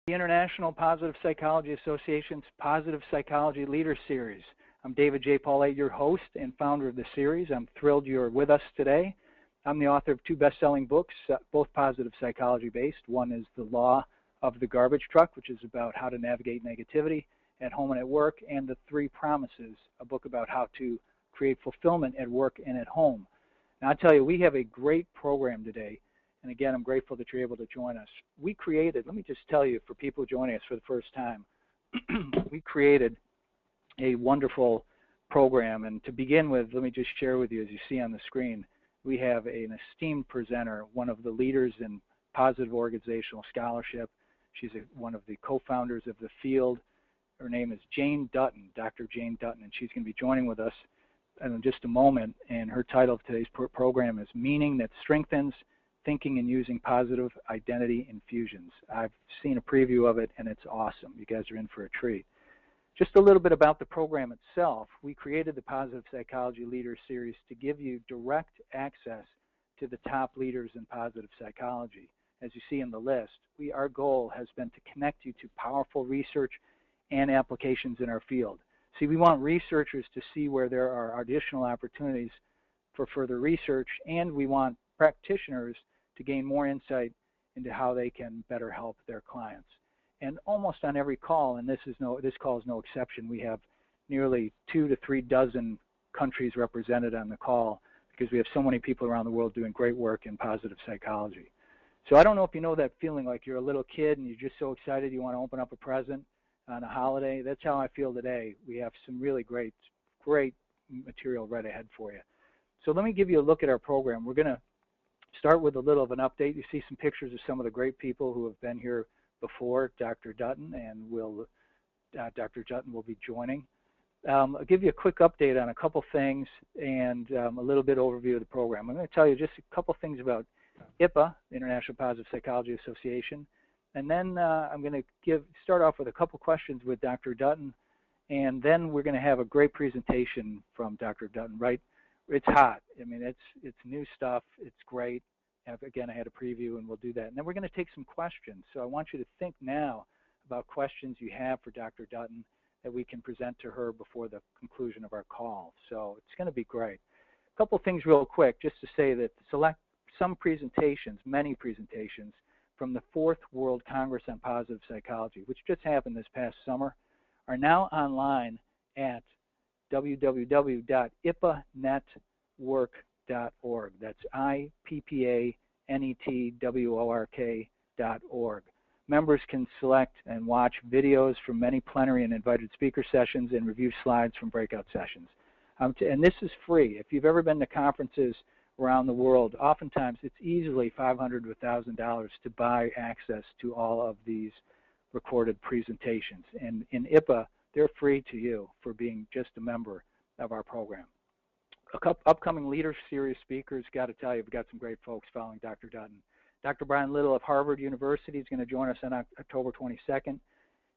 The International Positive Psychology Association's Positive Psychology Leader Series. I'm David J. Paulette, your host and founder of the series. I'm thrilled you're with us today. I'm the author of two best-selling books, both positive psychology-based. One is The Law of the Garbage Truck, which is about how to navigate negativity at home and at work, and The Three Promises, a book about how to create fulfillment at work and at home. Now, I tell you, we have a great program today. And again, I'm grateful that you're able to join us. We created, let me just tell you, for people joining us for the first time, we created a wonderful program. And to begin with, let me just share with you, as you see on the screen, we have an esteemed presenter, one of the leaders in positive organizational scholarship. She's one of the co-founders of the field. Her name is Jane Dutton, Dr. Jane Dutton, and she's going to be joining with us in just a moment. And her title of today's program is Meaning That Strengthens Thinking and Using Positive Identity Infusions. I've seen a preview of it, and it's awesome. You guys are in for a treat. Just a little bit about the program itself. We created the Positive Psychology Leader Series to give you direct access to the top leaders in positive psychology. As you see in the list, our goal has been to connect you to powerful research and applications in our field. See, we want researchers to see where there are additional opportunities for further research, and we want practitioners to gain more insight into how they can better help their clients. And almost on every call, and this call is no exception, we have nearly 2 to 3 dozen countries represented on the call because we have so many people around the world doing great work in positive psychology. So I don't know if you know that feeling like you're a little kid and you're just so excited you want to open up a present on a holiday. That's how I feel today. We have some really great material right ahead for you. So let me give you a look at our program. We're going to start with a little of an update. You see some pictures of some of the great people who have been here before, Dr. Dutton, and Dr. Dutton will be joining. I'll give you a quick update on a couple things and a little bit overview of the program. I'm going to tell you just a couple things about IPA, the International Positive Psychology Association, and then I'm going to start off with a couple questions with Dr. Dutton, and then we're going to have a great presentation from Dr. Dutton, right? It's hot. I mean, it's new stuff. It's great. Again, I had a preview, and we'll do that. And then we're going to take some questions. So I want you to think now about questions you have for Dr. Dutton that we can present to her before the conclusion of our call. So it's going to be great. A couple things real quick, just to say that select some presentations, many presentations, from the 4th World Congress on Positive Psychology, which just happened this past summer, are now online at www.ippanetwork.org. That's IPPANETWORK.org. Members can select and watch videos from many plenary and invited speaker sessions and review slides from breakout sessions. And this is free. If you've ever been to conferences around the world, oftentimes it's easily $500 to $1,000 to buy access to all of these recorded presentations. And in IPA, they're free to you for being just a member of our program. Upcoming Leader Series speakers, got to tell you, we've got some great folks following Dr. Dutton. Dr. Brian Little of Harvard University is going to join us on October 22nd.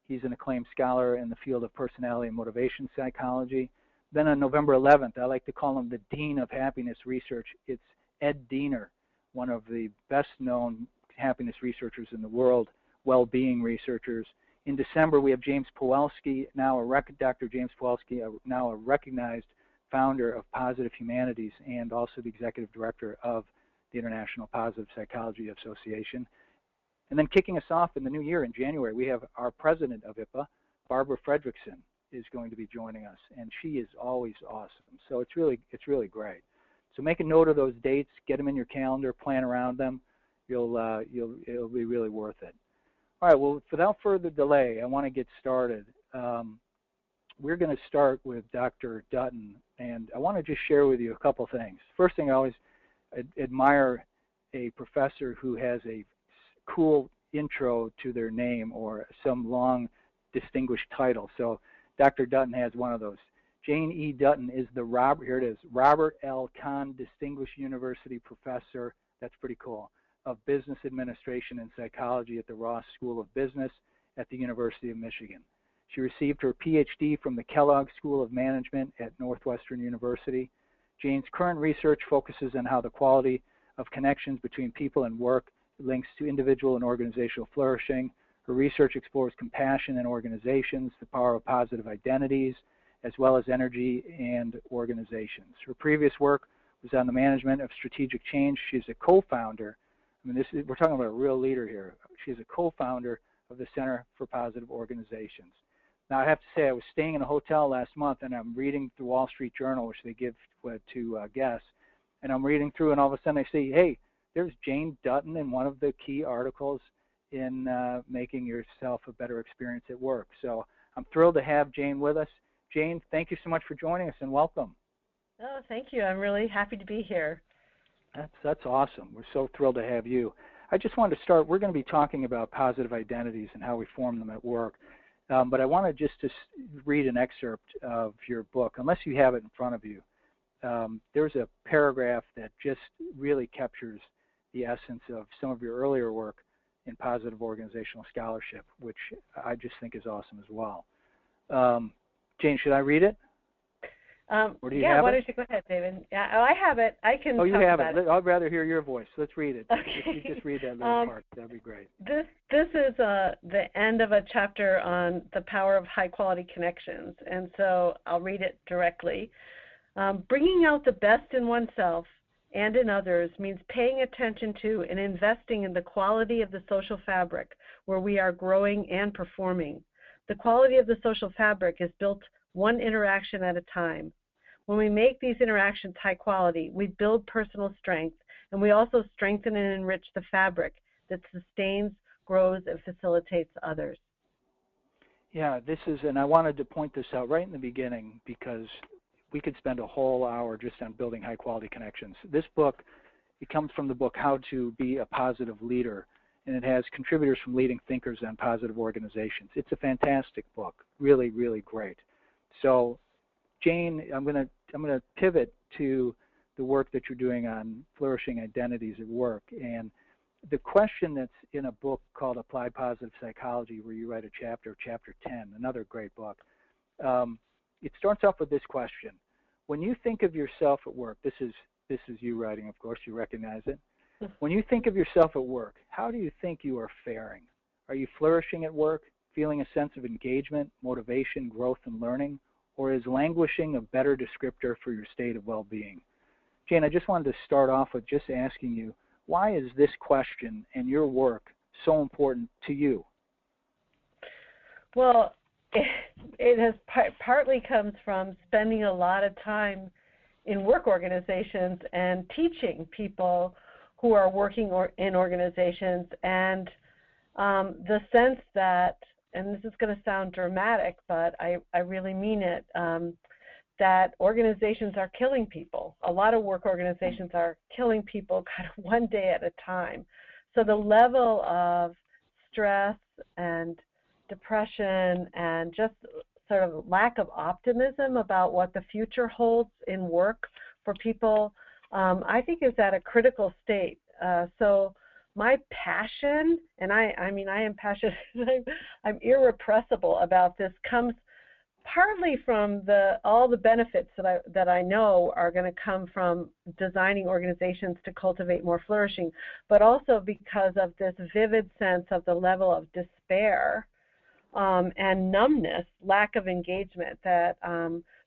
He's an acclaimed scholar in the field of personality and motivation psychology. Then on November 11th, I like to call him the Dean of Happiness Research. It's Ed Diener, one of the best-known happiness researchers in the world, well-being researchers. In December, we have James Pawelski, Dr. James Pawelski, now a recognized founder of Positive Humanities and also the executive director of the International Positive Psychology Association. And then kicking us off in the new year in January, we have our president of IPA, Barbara Fredrickson, is going to be joining us, and she is always awesome. So it's really great. So make a note of those dates, get them in your calendar, plan around them. It'll be really worth it. All right, well, without further delay, I want to get started. We're going to start with Dr. Dutton, and I want to just share with you a couple things. First thing, I always admire a professor who has a cool intro to their name or some long, distinguished title. So Dr. Dutton has one of those. Jane E. Dutton is the Robert L. Kahn Distinguished University Professor, that's pretty cool, of Business Administration and Psychology at the Ross School of Business at the University of Michigan. She received her PhD from the Kellogg School of Management at Northwestern University. Jane's current research focuses on how the quality of connections between people and work links to individual and organizational flourishing. Her research explores compassion in organizations, the power of positive identities, as well as energy and organizations. Her previous work was on the management of strategic change. She's a co-founder. I mean, we're talking about a real leader here. She's a co-founder of the Center for Positive Organizations. Now, I have to say, I was staying in a hotel last month, and I'm reading the Wall Street Journal, which they give to guests, and I'm reading through, and all of a sudden I see, hey, there's Jane Dutton in one of the key articles in making yourself a better experience at work. So I'm thrilled to have Jane with us. Jane, thank you so much for joining us, and welcome. Oh, thank you. I'm really happy to be here. That's awesome. We're so thrilled to have you. I just wanted to start. We're going to be talking about positive identities and how we form them at work. But I want to just read an excerpt of your book, unless you have it in front of you. There's a paragraph that just really captures the essence of some of your earlier work in positive organizational scholarship, which I just think is awesome as well. Jane, should I read it? Or do you have why it? don't you go ahead, David? Yeah, I have it. I can. Oh, you talk have about it. I'd rather hear your voice. Let's read it. Okay. If you just read that little part, that'd be great. This is the end of a chapter on the power of high-quality connections, and so I'll read it directly. Bringing out the best in oneself and in others means paying attention to and investing in the quality of the social fabric where we are growing and performing. The quality of the social fabric is built one interaction at a time. When we make these interactions high quality, we build personal strength, and we also strengthen and enrich the fabric that sustains, grows, and facilitates others. Yeah, and I wanted to point this out right in the beginning because we could spend a whole hour just on building high quality connections. This book, it comes from the book How to Be a Positive Leader, and it has contributors from leading thinkers on positive organizations. It's a fantastic book, really, really great. So, Jane, I'm going to pivot to the work that you're doing on flourishing identities at work. And the question that's in a book called Applied Positive Psychology, where you write a chapter 10, another great book, it starts off with this question. When you think of yourself at work, this is you writing, of course, you recognize it. When you think of yourself at work, how do you think you are faring? Are you flourishing at work, feeling a sense of engagement, motivation, growth, and learning? Or is languishing a better descriptor for your state of well-being? Jane, I just wanted to start off with just asking you, why is this question and your work so important to you? Well, it has partly comes from spending a lot of time in work organizations and teaching people who are working in organizations, and the sense that, and this is going to sound dramatic, but I really mean it, that organizations are killing people. A lot of work organizations are killing people kind of one day at a time. So the level of stress and depression and just sort of lack of optimism about what the future holds in work for people, I think is at a critical state. So my passion, and I mean I am passionate, I'm irrepressible about this, comes partly from all the benefits that I know are going to come from designing organizations to cultivate more flourishing, but also because of this vivid sense of the level of despair and numbness, lack of engagement that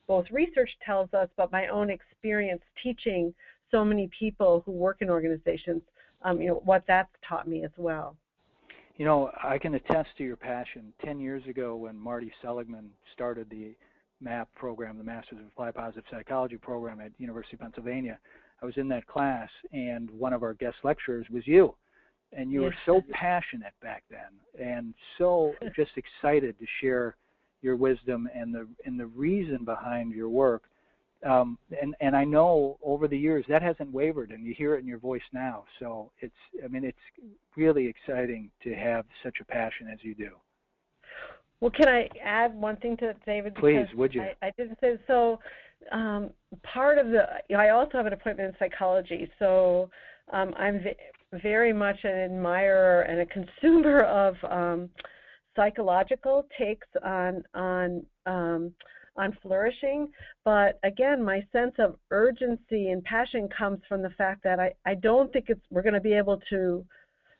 both research tells us, but my own experience teaching so many people who work in organizations, what that's taught me as well. You know, I can attest to your passion. 10 years ago when Marty Seligman started the MAP program, the Masters of Applied Positive Psychology program at University of Pennsylvania, I was in that class, and one of our guest lecturers was you. And you were so passionate back then and so just excited to share your wisdom and the reason behind your work. And I know over the years that hasn't wavered, and you hear it in your voice now. So it's really exciting to have such a passion as you do. Well, can I add one thing to that, David? Please, would you? I didn't say so. Part of I also have an appointment in psychology, so I'm very much an admirer and a consumer of psychological takes on flourishing. But again, my sense of urgency and passion comes from the fact that I don't think we're going to be able to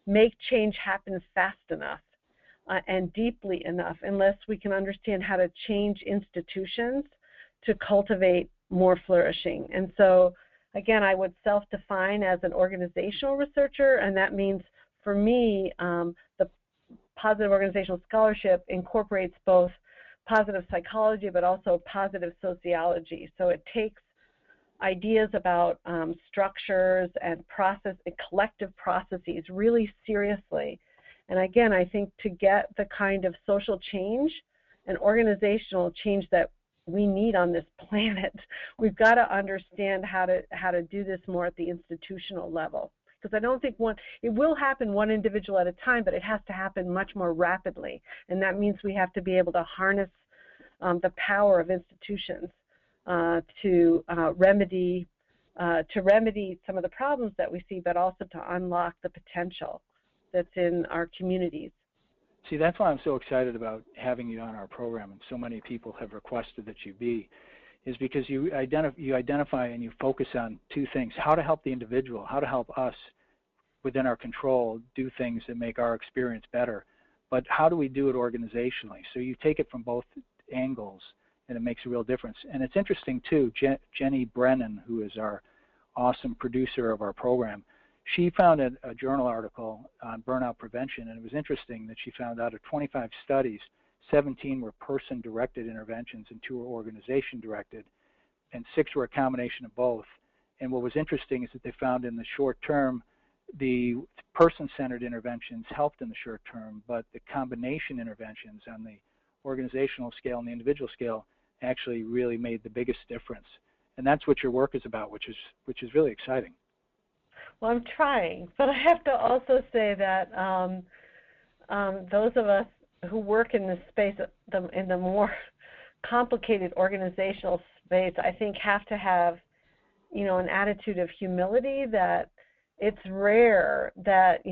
make change happen fast enough. and deeply enough unless we can understand how to change institutions to cultivate more flourishing. And so, again, I would self-define as an organizational researcher, and that means for me, the positive organizational scholarship incorporates both positive psychology but also positive sociology. So it takes ideas about structures and collective processes really seriously. And again, I think to get the kind of social change and organizational change that we need on this planet, we've got to understand how to do this more at the institutional level. Because I don't think it will happen one individual at a time, but it has to happen much more rapidly. And that means we have to be able to harness the power of institutions to remedy some of the problems that we see, but also to unlock the potential that's in our communities. See, that's why I'm so excited about having you on our program, and so many people have requested that you be, is because you identify and you focus on two things: how to help the individual, how to help us within our control do things that make our experience better, but how do we do it organizationally? So you take it from both angles, and it makes a real difference. And it's interesting too, Jenny Brennan, who is our awesome producer of our program, she found a journal article on burnout prevention, and it was interesting that she found out of 25 studies, 17 were person-directed interventions and 2 were organization-directed, and 6 were a combination of both. And what was interesting is that they found in the short term, the person-centered interventions helped in the short term, but the combination interventions on the organizational scale and the individual scale actually really made the biggest difference. And that's what your work is about, which is really exciting. Well, I'm trying, but I have to also say that those of us who work in this space, in the more complicated organizational space, I think have to have, an attitude of humility that it's rare that,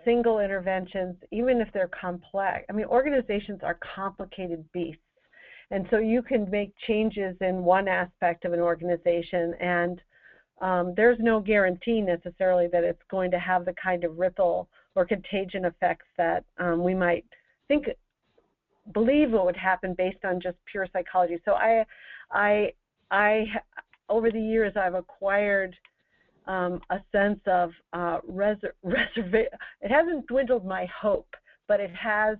single interventions, even if they're complex, organizations are complicated beasts. And so you can make changes in one aspect of an organization, and there's no guarantee necessarily that it's going to have the kind of ripple or contagion effects that we might believe would happen based on just pure psychology. So I over the years, I've acquired a sense of reservation. It hasn't dwindled my hope, but it has,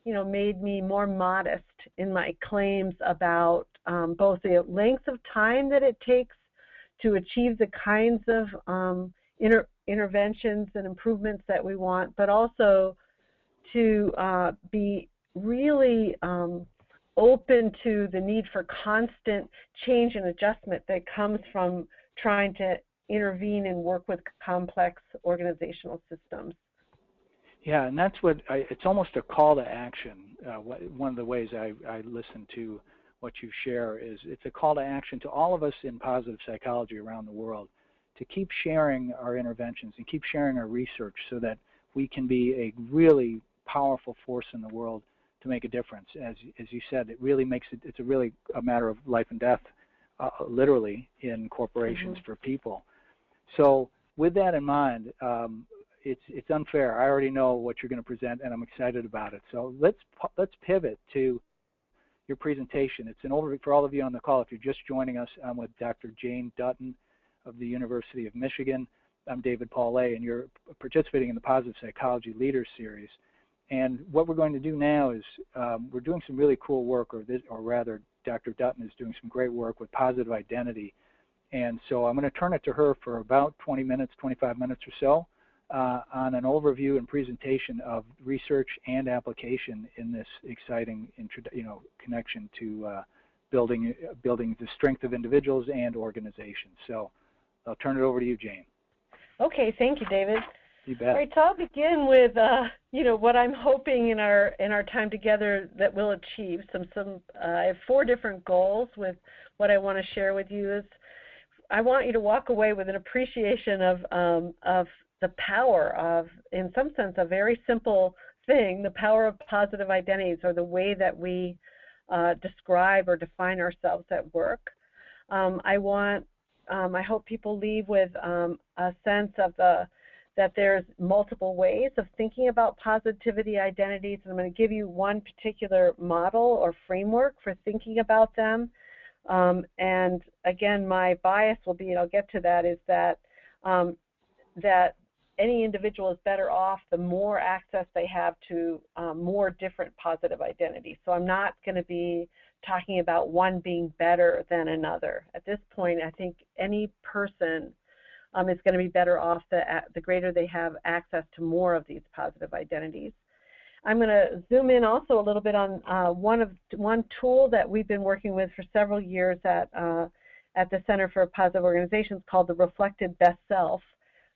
made me more modest in my claims about both the length of time that it takes to achieve the kinds of interventions and improvements that we want, but also to be really open to the need for constant change and adjustment that comes from trying to intervene and work with complex organizational systems. Yeah, and that's it's almost a call to action. One of the ways I listen to what you share is it's a call to action to all of us in positive psychology around the world to keep sharing our interventions and keep sharing our research so that we can be a really powerful force in the world to make a difference. As you said, it really makes it's really a matter of life and death, literally, in corporations for people. So with that in mind, it's unfair. I already know what you're going to present, and I'm excited about it. So let's pivot to your presentation. It's an overview for all of you on the call. If you're just joining us, I'm with Dr. Jane Dutton of the University of Michigan. I'm David Paulet, and you're participating in the Positive Psychology Leaders Series. And what we're going to do now is we're doing some really cool work, or rather, Dr. Dutton is doing some great work with positive identity. And so I'm going to turn it to her for about 20 minutes, 25 minutes or so on an overview and presentation of research and application in this exciting connection to building the strength of individuals and organizations. So I'll turn it over to you, Jane. Okay, thank you, David. You bet. All right, so I'll begin with what I'm hoping in our time together that we'll achieve. I have 4 different goals with what I want to share with you. Is I want you to walk away with an appreciation of the power of, in some sense, a very simple thing, the power of positive identities, or the way that we describe or define ourselves at work. I hope people leave with a sense of that there's multiple ways of thinking about positivity identities. And I'm going to give you one particular model or framework for thinking about them. And again, my bias will be, and I'll get to that, is that that any individual is better off the more access they have to more different positive identities. So I'm not going to be talking about one being better than another. At this point, I think any person is going to be better off the greater they have access to more of these positive identities. I'm going to zoom in also a little bit on one tool that we've been working with for several years at the Center for Positive Organizations called the Reflected Best Self.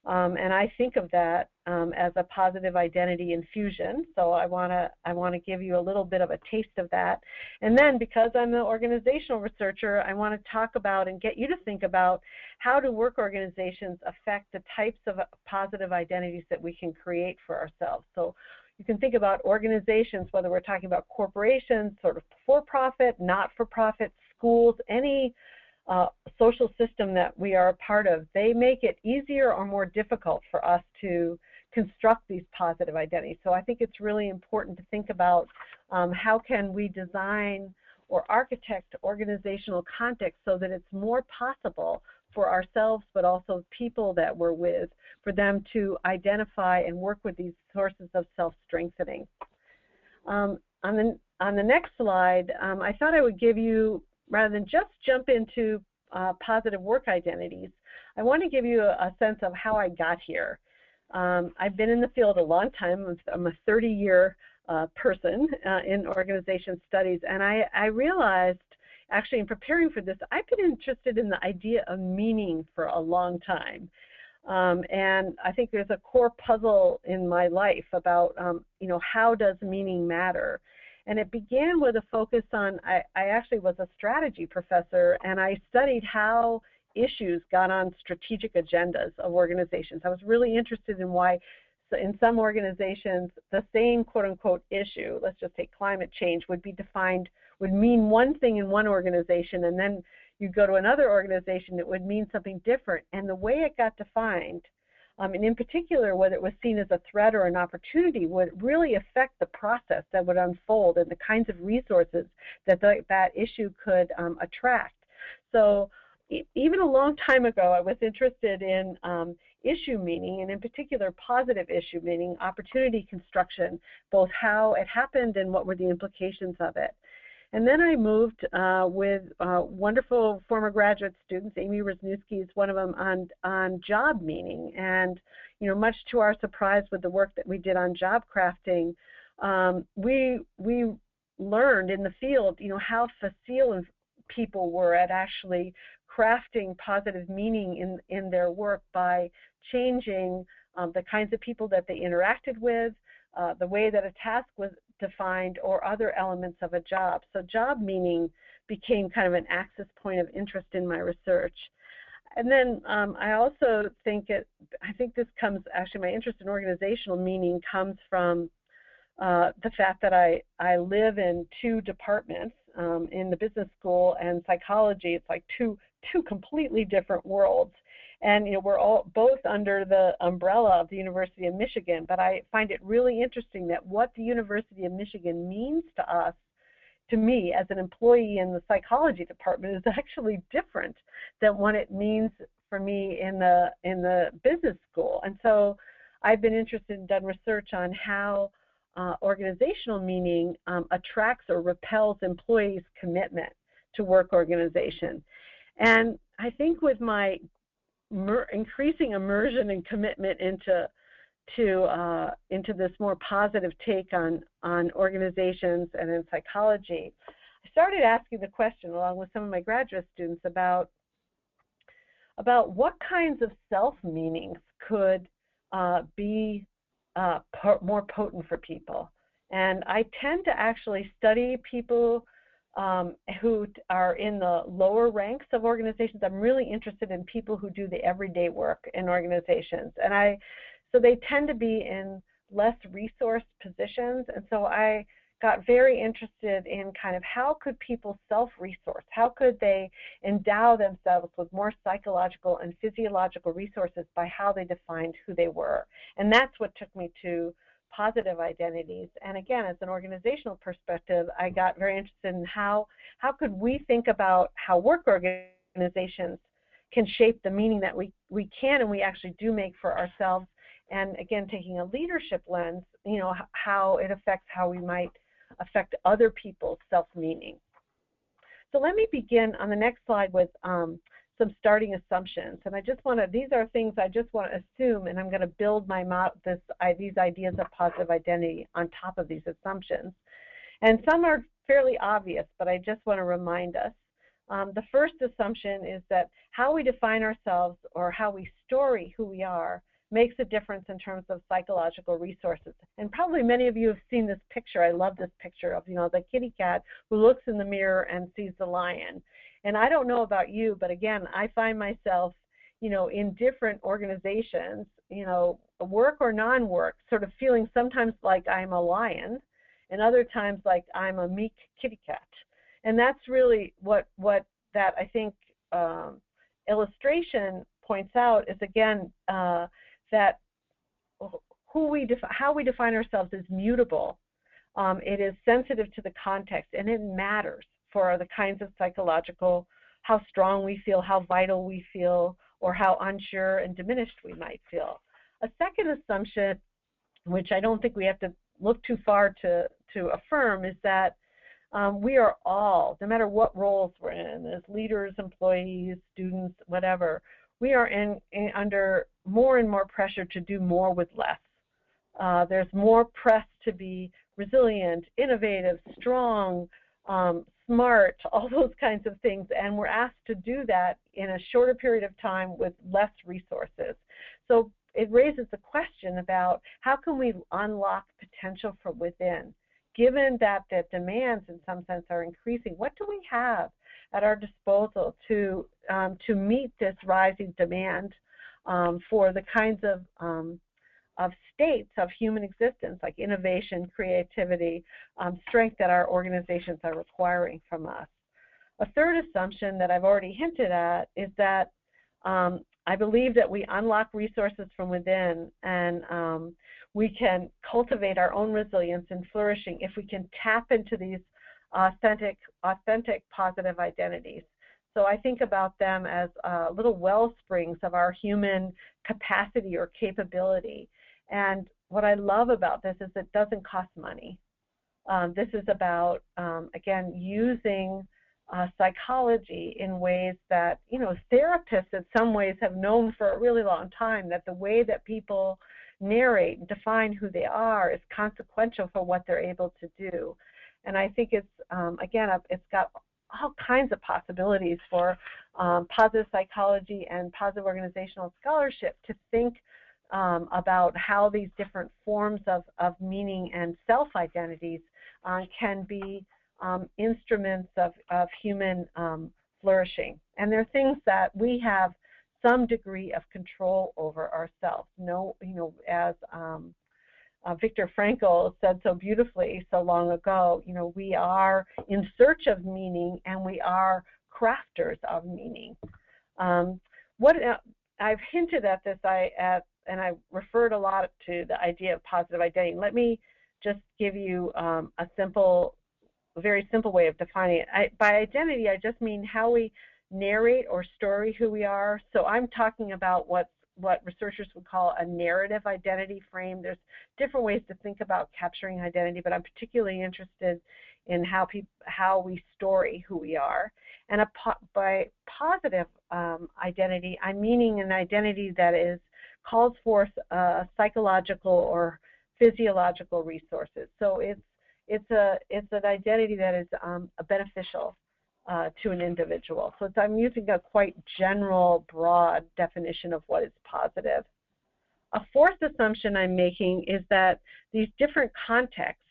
And I think of that as a positive identity infusion. So I want to give you a little bit of a taste of that. And then, because I'm an organizational researcher, I want to talk about and get you to think about how do work organizations affect the types of positive identities that we can create for ourselves. So you can think about organizations, whether we're talking about corporations, sort of for-profit, not-for-profit, schools, any social system that we are a part of. They make it easier or more difficult for us to construct these positive identities. So I think it's really important to think about how can we design or architect organizational context so that it's more possible for ourselves, but also people that we're with, for them to identify and work with these sources of self-strengthening. On the next slide, I thought I would give you, rather than just jump into positive work identities, I want to give you a sense of how I got here. I've been in the field a long time. I'm a 30-year person in organization studies, and I realized, actually in preparing for this, I've been interested in the idea of meaning for a long time. And I think there's a core puzzle in my life about, how does meaning matter? And it began with a focus on, I actually was a strategy professor, and I studied how issues got on strategic agendas of organizations. I was really interested in why, in some organizations, the same quote-unquote issue, let's just say climate change, would mean one thing in one organization, and then you go to another organization, it would mean something different. And the way it got defined, and in particular, whether it was seen as a threat or an opportunity, would really affect the process that would unfold and the kinds of resources that that issue could attract. So even a long time ago, I was interested in issue meaning, and in particular, positive issue meaning, opportunity construction, both how it happened and what were the implications of it. And then I moved with wonderful former graduate students. Amy Rosniewski is one of them, on job meaning. And much to our surprise, with the work that we did on job crafting, we learned in the field, how facile people were at actually crafting positive meaning in their work by changing the kinds of people that they interacted with, the way that a task was defined, or other elements of a job. So job meaning became kind of an axis point of interest in my research. And then I also think this comes, actually my interest in organizational meaning comes from the fact that I live in two departments, in the business school and psychology. It's like two completely different worlds. And we're all both under the umbrella of the University of Michigan, but I find it really interesting that what the University of Michigan means to us, to me as an employee in the psychology department, is actually different than what it means for me in the business school. And so I've been interested and done research on how organizational meaning attracts or repels employees' commitment to work organization. And I think with my increasing immersion and commitment into this more positive take on organizations and in psychology, I started asking the question, along with some of my graduate students, about what kinds of self-meanings could be more potent for people. And I tend to actually study people who are in the lower ranks of organizations. I'm really interested in people who do the everyday work in organizations. And so they tend to be in less resourced positions. And so I got very interested in kind of how could people self-resource? How could they endow themselves with more psychological and physiological resources by how they defined who they were? And that's what took me to positive identities. And again, as an organizational perspective, I got very interested in how could we think about how work organizations can shape the meaning that we can and we actually do make for ourselves. And again, taking a leadership lens, you know, how it affects how we might affect other people's self-meaning. So let me begin on the next slide with some starting assumptions. And I just want to, these are things I just want to assume, and I'm going to build these ideas of positive identity on top of these assumptions. And some are fairly obvious, but I just want to remind us. The first assumption is that how we define ourselves or how we story who we are makes a difference in terms of psychological resources. And probably many of you have seen this picture. I love this picture of, you know, the kitty cat who looks in the mirror and sees the lion. And I don't know about you, but again, I find myself, you know, in different organizations, you know, work or non-work, sort of feeling sometimes like I'm a lion and other times like I'm a meek kitty cat. And that's really what that I think illustration points out is, again, that how we define ourselves is mutable. It is sensitive to the context, and it matters for the kinds of psychological, how strong we feel, how vital we feel, or how unsure and diminished we might feel. A second assumption, which I don't think we have to look too far to affirm, is that we are all, no matter what roles we're in, as leaders, employees, students, whatever, we are under more and more pressure to do more with less. There's more press to be resilient, innovative, strong, smart, all those kinds of things, and we're asked to do that in a shorter period of time with less resources. So it raises the question about how can we unlock potential from within? Given that the demands in some sense are increasing, what do we have at our disposal to meet this rising demand for the kinds of states of human existence, like innovation, creativity, strength that our organizations are requiring from us? A third assumption that I've already hinted at is that I believe that we unlock resources from within, and we can cultivate our own resilience and flourishing if we can tap into these authentic positive identities. So I think about them as little well springs of our human capacity or capability. And what I love about this is it doesn't cost money. This is about, again, using psychology in ways that, you know, therapists in some ways have known for a really long time, that the way that people narrate and define who they are is consequential for what they're able to do. And I think it's, again, it's got all kinds of possibilities for positive psychology and positive organizational scholarship to think about how these different forms of meaning and self-identities can be instruments of human flourishing. And they're things that we have some degree of control over ourselves. No, you know, as Viktor Frankl said so beautifully so long ago, you know, we are in search of meaning and we are crafters of meaning. I've hinted at this, and I referred a lot to the idea of positive identity. Let me just give you a very simple way of defining it. By identity, I just mean how we narrate or story who we are. So I'm talking about what researchers would call a narrative identity frame. There's different ways to think about capturing identity, but I'm particularly interested in how we story who we are. And by positive identity, I'm meaning an identity that calls forth psychological or physiological resources. So it's an identity that is beneficial to an individual. So I'm using a quite general, broad definition of what is positive. A fourth assumption I'm making is that these different contexts,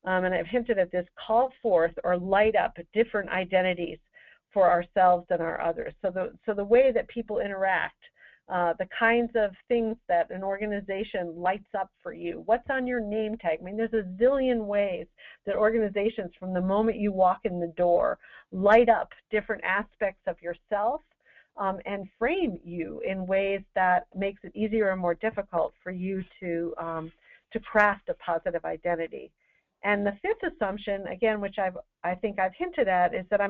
and I've hinted at this, call forth or light up different identities for ourselves and our others. So the way that people interact the kinds of things that an organization lights up for you. What's on your name tag? I mean, there's a zillion ways that organizations, from the moment you walk in the door, light up different aspects of yourself and frame you in ways that makes it easier or more difficult for you to craft a positive identity. And the fifth assumption, again, which I think I've hinted at, is that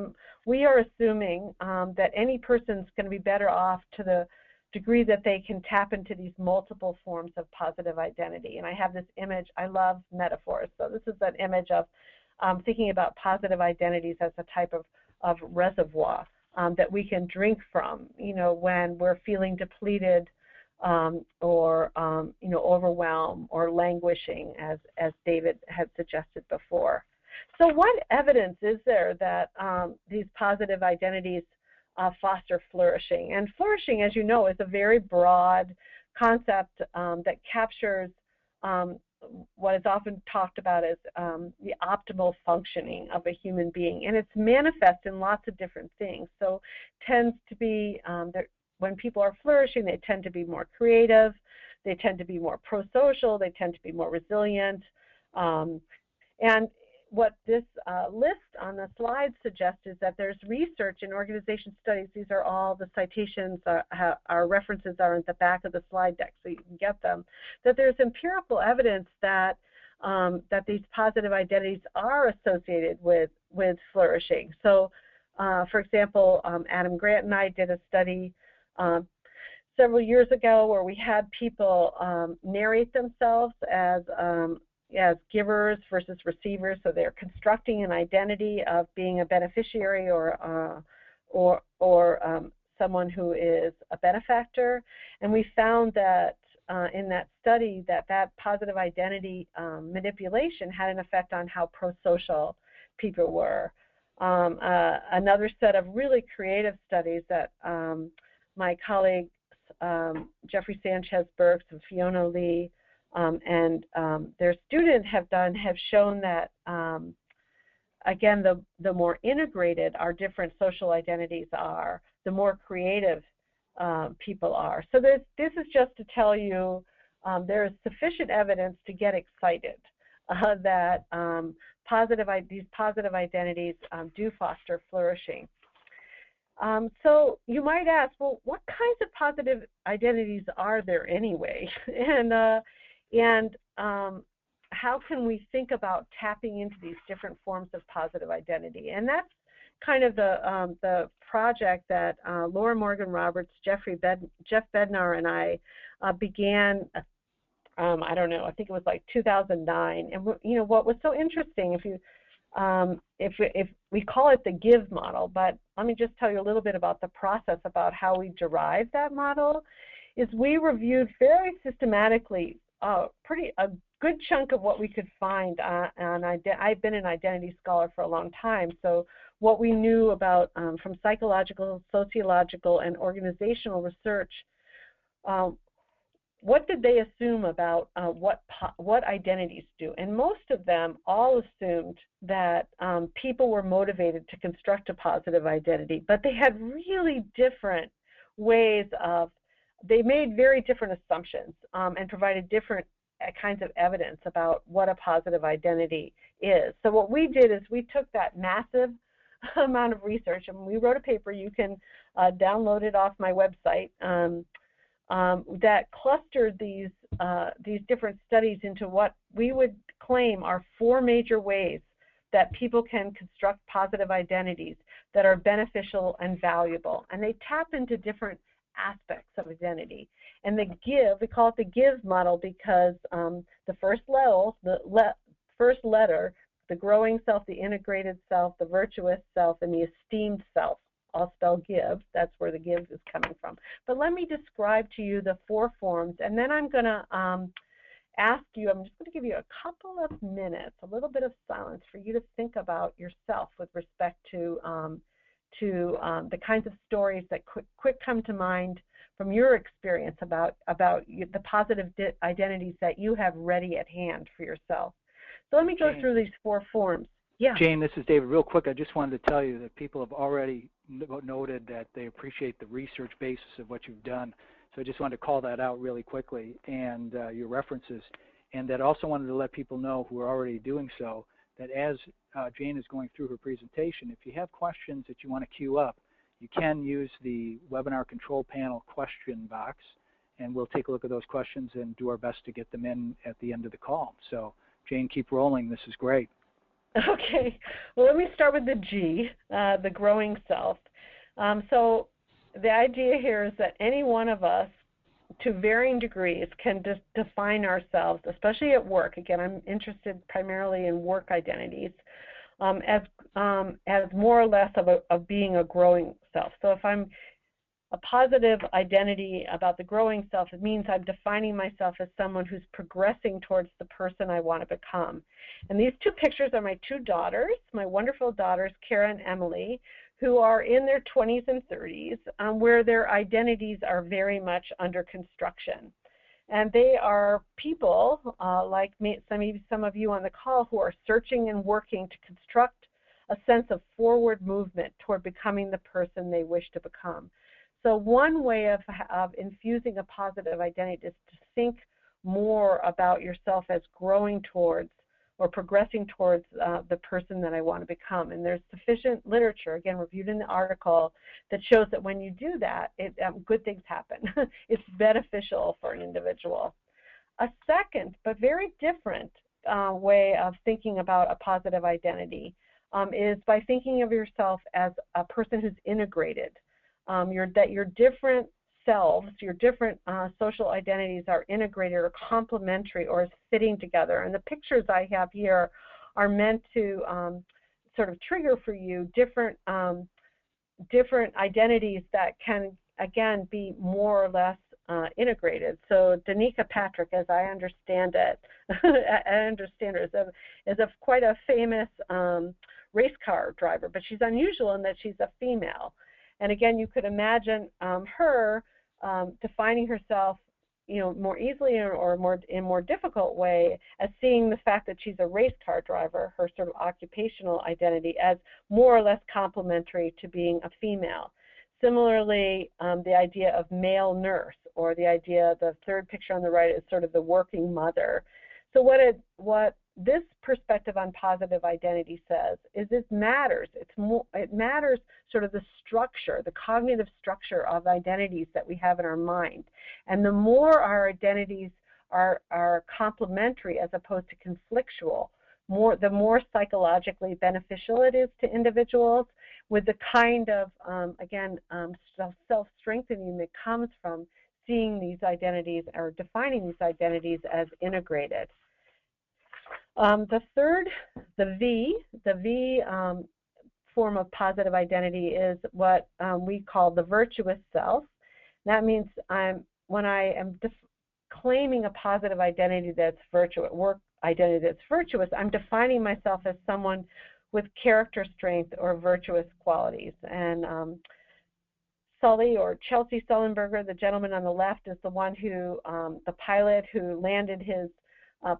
we are assuming that any person's going to be better off to the degree that they can tap into these multiple forms of positive identity. And I have this image. I love metaphors. So this is an image of thinking about positive identities as a type of reservoir that we can drink from, when we're feeling depleted or overwhelmed or languishing, as David had suggested before. So what evidence is there that these positive identities foster flourishing? And flourishing, as you know, is a very broad concept that captures what is often talked about as the optimal functioning of a human being. And it's manifest in lots of different things. So tends to be, when people are flourishing, they tend to be more creative, they tend to be more pro-social, they tend to be more resilient. And what this list on the slide suggests is that there's research in organization studies. These are all the citations, our references are at the back of the slide deck so you can get them, that there's empirical evidence that that these positive identities are associated with flourishing. So for example, Adam Grant and I did a study several years ago where we had people narrate themselves as givers versus receivers. So they're constructing an identity of being a beneficiary or someone who is a benefactor. And we found that in that study that positive identity manipulation had an effect on how pro-social people were. Another set of really creative studies that my colleagues Jeffrey Sanchez-Burks and Fiona Lee and their students have shown that, again, the more integrated our different social identities are, the more creative people are. So this is just to tell you there is sufficient evidence to get excited that these positive identities do foster flourishing. So you might ask, well, what kinds of positive identities are there anyway? And how can we think about tapping into these different forms of positive identity? And that's kind of the project that Laura Morgan Roberts, Jeff Bednar, and I began. I don't know. I think it was like 2009. And what was so interesting, if we call it the GIVE model, but let me just tell you a little bit about the process about how we derived that model. Is we reviewed very systematically a good chunk of what we could find I've been an identity scholar for a long time, so what we knew about from psychological, sociological, and organizational research, what did they assume about what identities do? And most of them all assumed that people were motivated to construct a positive identity, but they had really different ways they made very different assumptions and provided different kinds of evidence about what a positive identity is. So what we did is we took that massive amount of research and we wrote a paper. You can download it off my website. That clustered these different studies into what we would claim are 4 major ways that people can construct positive identities that are beneficial and valuable. And they tap into different aspects of identity. And the GIVE, we call it the GIVE model because the first letter, the growing self, the integrated self, the virtuous self, and the esteemed self, all spell GIVE. That's where the GIVE is coming from. But let me describe to you the 4 forms, and then I'm going to ask you, I'm just going to give you a couple of minutes, a little bit of silence for you to think about yourself with respect to the kinds of stories that quick come to mind from your experience about the positive identities that you have ready at hand for yourself. So let me go through these 4 forms. Yeah. Jane, this is David. Real quick, I just wanted to tell you that people have already noted that they appreciate the research basis of what you've done. So I just wanted to call that out really quickly, and your references. And that also wanted to let people know who are already doing so that as Jane is going through her presentation, if you have questions that you want to queue up, you can use the webinar control panel question box, and we'll take a look at those questions and do our best to get them in at the end of the call. So Jane, keep rolling. This is great. Okay. Well, let me start with the G, the growing self. So the idea here is that any one of us, to varying degrees, can define ourselves, especially at work. Again, I'm interested primarily in work identities, as more or less of being a growing self. So if I'm a positive identity about the growing self, it means I'm defining myself as someone who's progressing towards the person I want to become. And these two pictures are my two daughters, my wonderful daughters, Kara and Emily, who are in their 20s and 30s, where their identities are very much under construction. And they are people like me, some of you on the call, who are searching and working to construct a sense of forward movement toward becoming the person they wish to become. So one way of infusing a positive identity is to think more about yourself as growing towards or progressing towards the person that I want to become. And there's sufficient literature, again, reviewed in the article, that shows that when you do that, good things happen. It's beneficial for an individual. A second, but very different way of thinking about a positive identity is by thinking of yourself as a person who's integrated. That your different selves, your different social identities are integrated or complementary or fitting together. And the pictures I have here are meant to sort of trigger for you different identities that can, again, be more or less integrated. So Danica Patrick, as I understand it, is quite a famous race car driver, but she's unusual in that she's a female. And again, you could imagine her defining herself, more easily or more difficult way, as seeing the fact that she's a race car driver, her sort of occupational identity, as more or less complementary to being a female. Similarly, the idea of male nurse, or the idea, the third picture on the right, is sort of the working mother. So what this perspective on positive identity says is it matters. It matters sort of the structure, the cognitive structure of identities that we have in our mind. And the more our identities are complementary as opposed to conflictual, the more psychologically beneficial it is to individuals, with the kind of, self-strengthening that comes from seeing these identities or defining these identities as integrated. The third, the V form of positive identity is what we call the virtuous self. That means when I am claiming a positive identity that's virtuous, work identity that's virtuous, I'm defining myself as someone with character strength or virtuous qualities. And Sully, or Chelsea Sullenberger, the gentleman on the left, is the one who, the pilot who landed his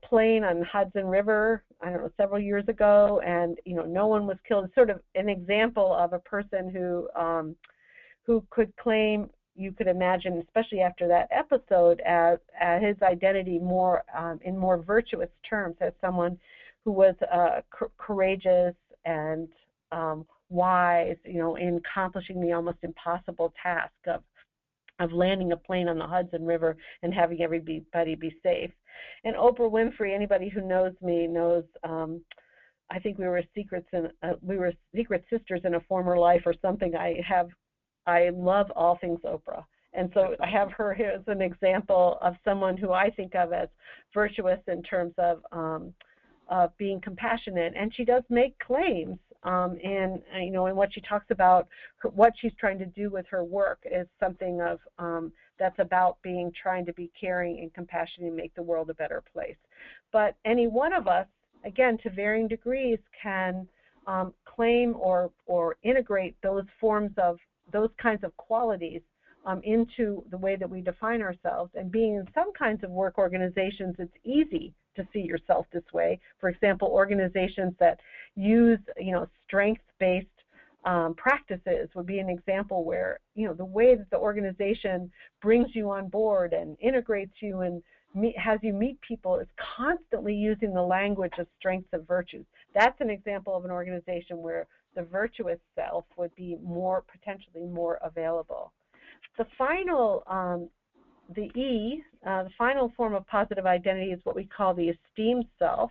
plane on the Hudson River, I don't know, several years ago, and no one was killed. It's sort of an example of a person who could claim, you could imagine, especially after that episode, as his identity more in more virtuous terms, as someone who was courageous and wise, in accomplishing the almost impossible task of landing a plane on the Hudson River and having everybody be safe. And Oprah Winfrey, anybody who knows me knows, I think we were secret sisters in a former life or something. I love all things Oprah. And so I have her here as an example of someone who I think of as virtuous in terms of being compassionate. And she does make claims, and what she talks about, what she's trying to do with her work is something of that's about trying to be caring and compassionate and make the world a better place. But any one of us, again, to varying degrees, can claim or integrate those kinds of qualities into the way that we define ourselves. And being in some kinds of work organizations, it's easy to see yourself this way. For example, organizations that use strengths-based practices would be an example where, the way that the organization brings you on board and integrates you and has you meet people is constantly using the language of strengths and virtues. That's an example of an organization where the virtuous self would be potentially more available. The final, the final form of positive identity is what we call the esteemed self,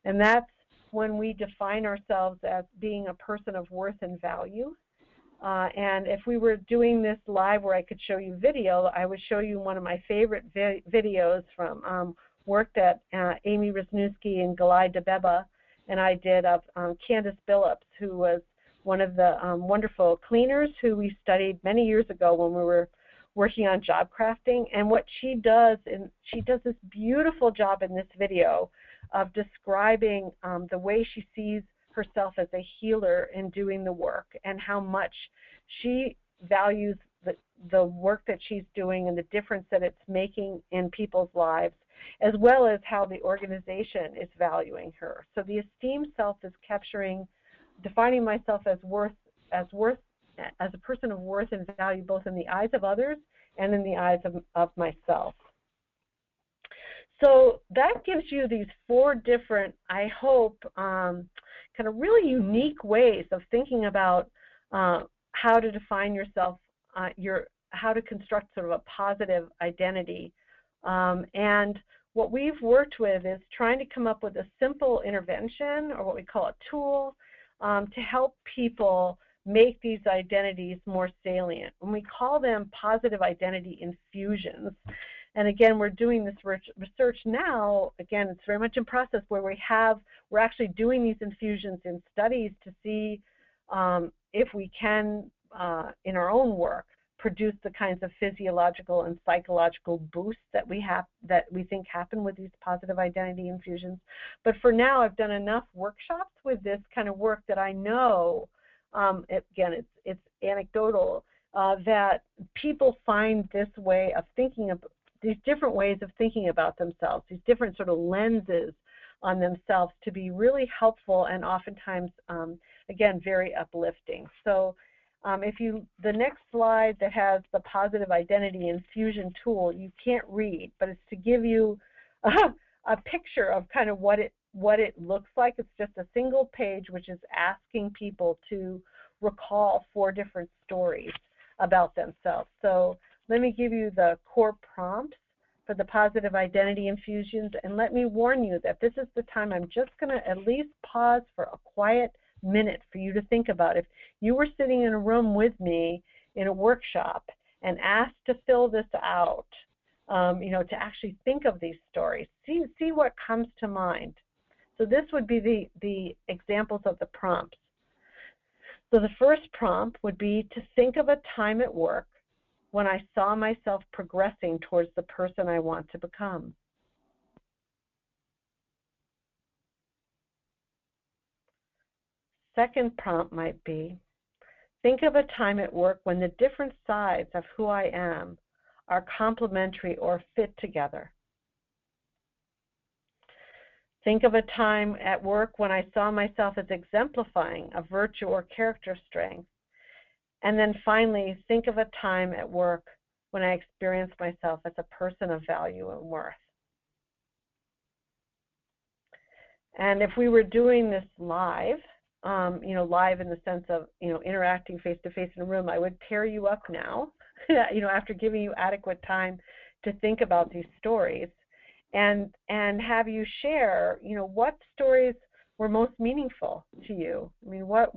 and that's when we define ourselves as being a person of worth and value. And if we were doing this live where I could show you video, I would show you one of my favorite videos from work that Amy Wisniewski and Galai Debeba and I did of Candace Billups, who was one of the wonderful cleaners who we studied many years ago when we were working on job crafting. And what she does, she does this beautiful job in this video of describing the way she sees herself as a healer in doing the work and how much she values the work that she's doing and the difference that it's making in people's lives, as well as how the organization is valuing her. So the esteemed self is defining myself as a person of worth and value, both in the eyes of others and in the eyes of myself. So that gives you these 4 different, I hope, kind of really unique ways of thinking about how to define yourself, how to construct sort of a positive identity. And what we've worked with is trying to come up with a simple intervention, or what we call a tool, to help people make these identities more salient. And we call them positive identity infusions. And again, we're doing this research now. Again, it's very much in process where we're actually doing these infusions in studies to see if we can, in our own work, produce the kinds of physiological and psychological boosts that we think happen with these positive identity infusions. But for now, I've done enough workshops with this kind of work that I know, again, it's anecdotal, that people find this way of thinking of these different ways of thinking about themselves, these different sort of lenses on themselves, to be really helpful and oftentimes, again, very uplifting. So the next slide that has the positive identity infusion tool, you can't read, but it's to give you a picture of kind of what it looks like. It's just a single page, which is asking people to recall 4 different stories about themselves. So let me give you the core prompts for the positive identity infusions, and let me warn you that this is the time I'm just going to at least pause for a quiet minute for you to think about. If you were sitting in a room with me in a workshop and asked to fill this out, to actually think of these stories, see what comes to mind. So this would be the examples of the prompts. So the first prompt would be to think of a time at work when I saw myself progressing towards the person I want to become. Second prompt might be, think of a time at work when the different sides of who I am are complementary or fit together. Think of a time at work when I saw myself as exemplifying a virtue or character strength. And then finally, think of a time at work when I experienced myself as a person of value and worth. And if we were doing this live, live in the sense of, interacting face-to-face in a room, I would pair you up now, after giving you adequate time to think about these stories, and have you share, what stories were most meaningful to you. I mean, what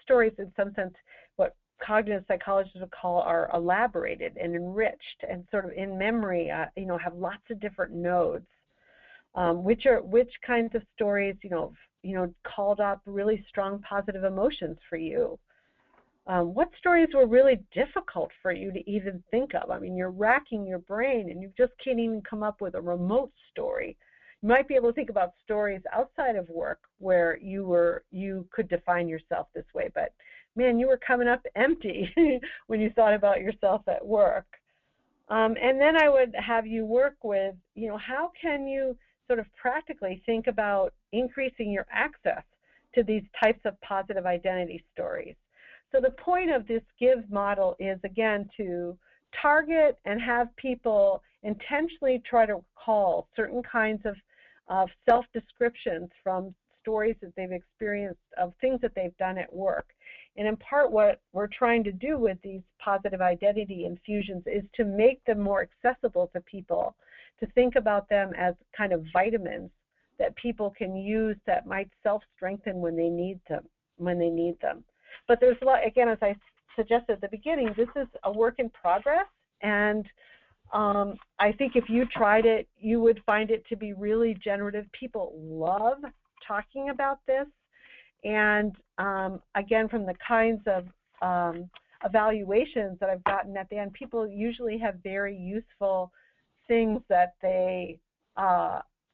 stories, in some sense, what cognitive psychologists would call are elaborated and enriched and sort of in memory, have lots of different nodes. Which kinds of stories, called up really strong positive emotions for you? What stories were really difficult for you to even think of? I mean, you're racking your brain and you just can't even come up with a remote story. You might be able to think about stories outside of work where you could define yourself this way, but man, you were coming up empty when you thought about yourself at work. And then I would have you work with, how can you sort of practically think about increasing your access to these types of positive identity stories. So the point of this GIVE model is, again, to target and have people intentionally try to recall certain kinds of self-descriptions from stories that they've experienced of things that they've done at work. And in part, what we're trying to do with these positive identity infusions is to make them more accessible to people, to think about them as kind of vitamins that people can use that might self-strengthen when they need them. But there's a lot, again, as I suggested at the beginning, this is a work in progress, and I think if you tried it, you would find it to be really generative. People love talking about this, and again, from the kinds of evaluations that I've gotten at the end, people usually have very useful things that they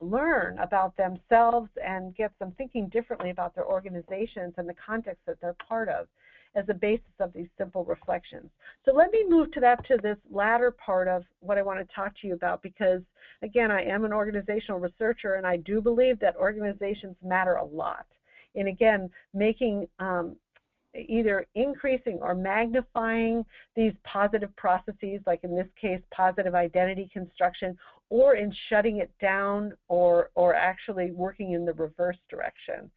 learn about themselves and get them thinking differently about their organizations and the context that they're part of as a basis of these simple reflections. So let me move to this latter part of what I want to talk to you about, because again, I am an organizational researcher, and I do believe that organizations matter a lot. And again, making either increasing or magnifying these positive processes, like in this case, positive identity construction, or in shutting it down or actually working in the reverse direction.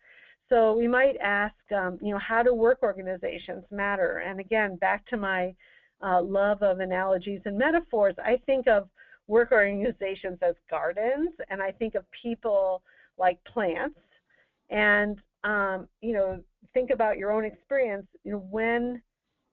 So we might ask, how do work organizations matter? And again, back to my love of analogies and metaphors, I think of work organizations as gardens, and I think of people like plants. And think about your own experience, when,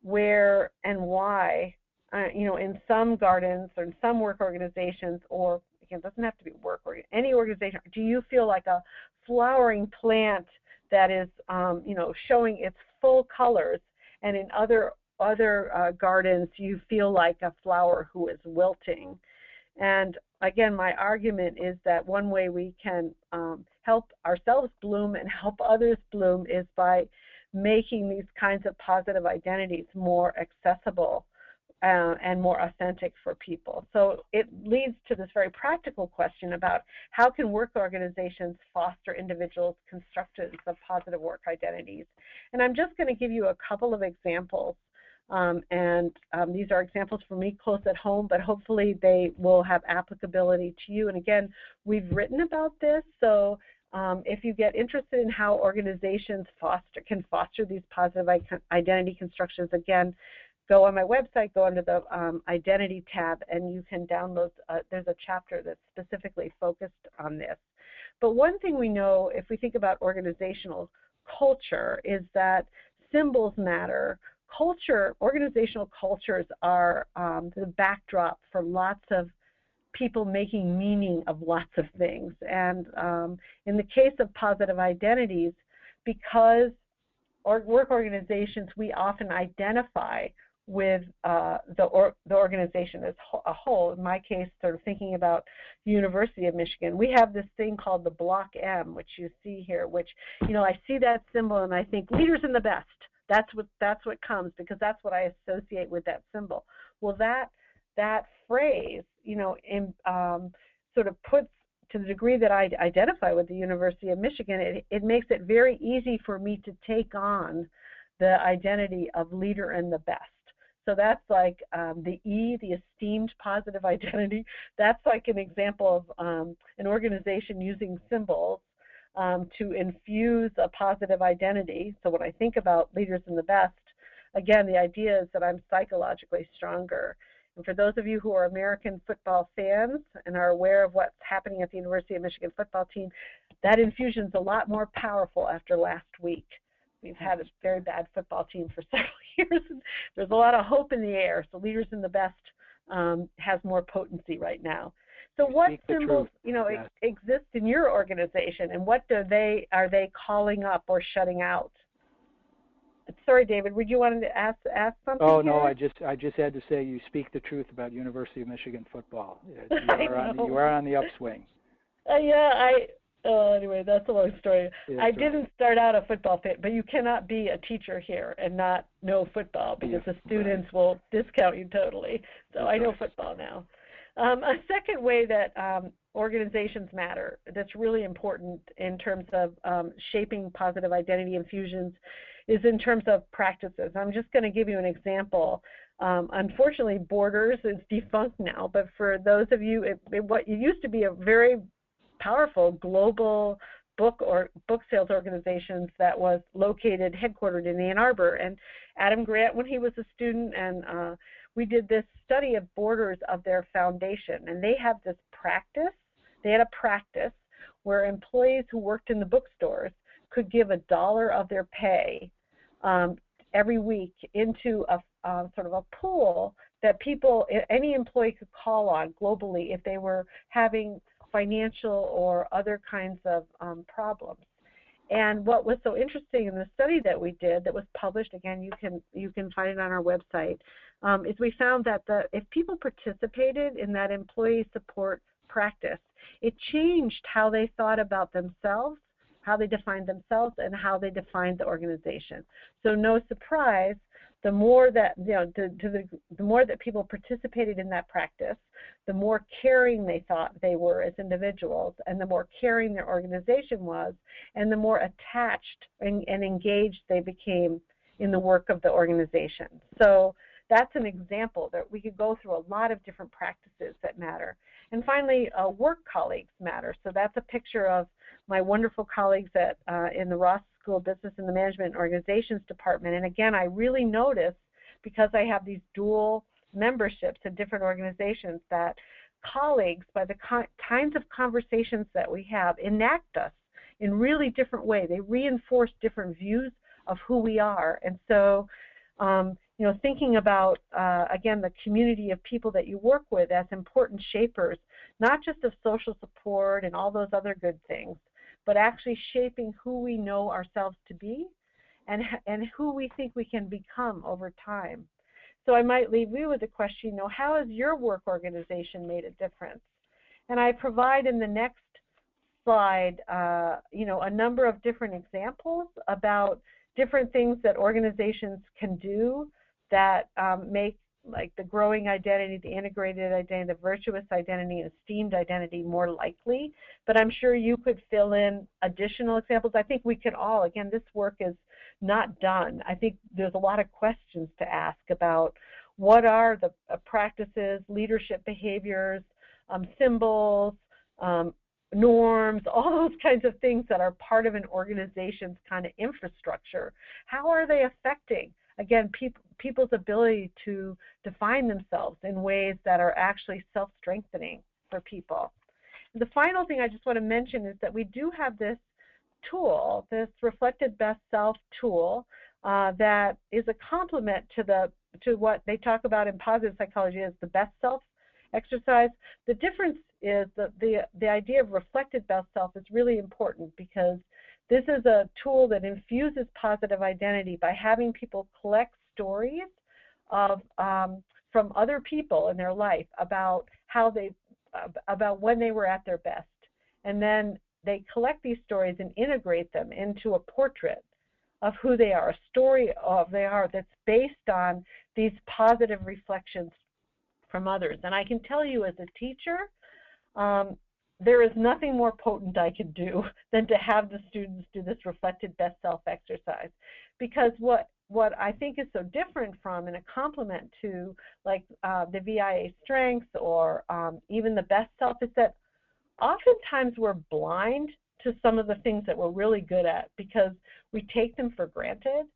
where, and why, in some gardens or in some work organizations, or again, it doesn't have to be work or any organization, do you feel like a flowering plant that is, showing its full colors, and in other gardens you feel like a flower who is wilting? And again, my argument is that one way we can help ourselves bloom and help others bloom is by making these kinds of positive identities more accessible and more authentic for people. So it leads to this very practical question about how can work organizations foster individuals' constructions of positive work identities. And I'm just going to give you a couple of examples. These are examples for me close at home, but hopefully they will have applicability to you. And again, we've written about this, so if you get interested in how organizations can foster these positive identity constructions, again, go on my website, go under the Identity tab, and you can download, there's a chapter that's specifically focused on this. But one thing we know, if we think about organizational culture, is that symbols matter. Organizational cultures are the backdrop for lots of people making meaning of lots of things. And in the case of positive identities, because work organizations, we often identify with the organization as a whole. In my case, sort of thinking about the University of Michigan, we have this thing called the Block M, which you see here, which, I see that symbol and I think leaders in the best. That's what comes, because that's what I associate with that symbol. Well, that phrase, sort of puts, to the degree that I identify with the University of Michigan, it makes it very easy for me to take on the identity of leader in the best. So that's like the E, the esteemed positive identity. That's like an example of an organization using symbols to infuse a positive identity. So when I think about leaders in the best, again, the idea is that I'm psychologically stronger. And for those of you who are American football fans and are aware of what's happening at the University of Michigan football team, that infusion is a lot more powerful after last week. We've had a very bad football team for several years. There's a lot of hope in the air. So leaders in the best has more potency right now. So what symbols, exist in your organization, and what are they calling up or shutting out? Sorry, David, would you want to ask something? Oh no, I just had to say you speak the truth about University of Michigan football. You are on the upswing. Anyway, that's a long story. Yeah, I didn't start out a football fan, but you cannot be a teacher here and not know football, because the students will discount you totally. So I know football now. A second way that organizations matter. That's really important in terms of shaping positive identity infusions is in terms of practices. I'm just going to give you an example. Unfortunately, Borders is defunct now, but for those of you, what it used to be a very powerful global book sales organization that was located, headquartered in Ann Arbor. And Adam Grant, when he was a student, and we did this study of Borders of their foundation, and they have this practice. They had a practice where employees who worked in the bookstores could give $1 of their pay every week into a sort of a pool that any employee could call on globally if they were having financial or other kinds of problems. And what was so interesting in the study that we did that was published, again, you can find it on our website, is we found that if people participated in that employee support practice, it changed how they thought about themselves, how they defined themselves, and how they defined the organization. So no surprise, the more that the more that people participated in that practice, the more caring they thought they were as individuals, and the more caring their organization was, and the more attached and engaged they became in the work of the organization. So that's an example that we could go through a lot of different practices that matter. And finally, work colleagues matter. So that's a picture of my wonderful colleagues in the Ross School of Business and the Management and Organizations Department. And again, I really notice, because I have these dual memberships in different organizations, that colleagues, by the kinds of conversations that we have, enact us in really different ways. They reinforce different views of who we are. And so, thinking about, again, the community of people that you work with as important shapers, not just of social support and all those other good things, but actually shaping who we know ourselves to be and who we think we can become over time. So I might leave you with a question, how has your work organization made a difference? And I provide in the next slide, a number of different examples about different things that organizations can do that make, like, the growing identity, the integrated identity, the virtuous identity, and esteemed identity more likely. But I'm sure you could fill in additional examples. I think we can all, again, this work is not done. I think there's a lot of questions to ask about what are the practices, leadership behaviors, symbols, norms, all those kinds of things that are part of an organization's kind of infrastructure. How are they affecting, again, people's ability to define themselves in ways that are actually self-strengthening for people? The final thing I just want to mention is that we do have this tool, this Reflected Best Self tool, that is a complement to what they talk about in positive psychology as the best self exercise. The difference is that the idea of reflected best self is really important, because this is a tool that infuses positive identity by having people collect stories from other people in their life about about when they were at their best, and then they collect these stories and integrate them into a portrait of who they are, a story of they are that's based on these positive reflections from others. And I can tell you, as a teacher, there is nothing more potent I could do than to have the students do this reflected best self exercise, because what I think is so different from, and a complement to, like the VIA strengths or even the best self, is that oftentimes we're blind to some of the things that we're really good at because we take them for granted,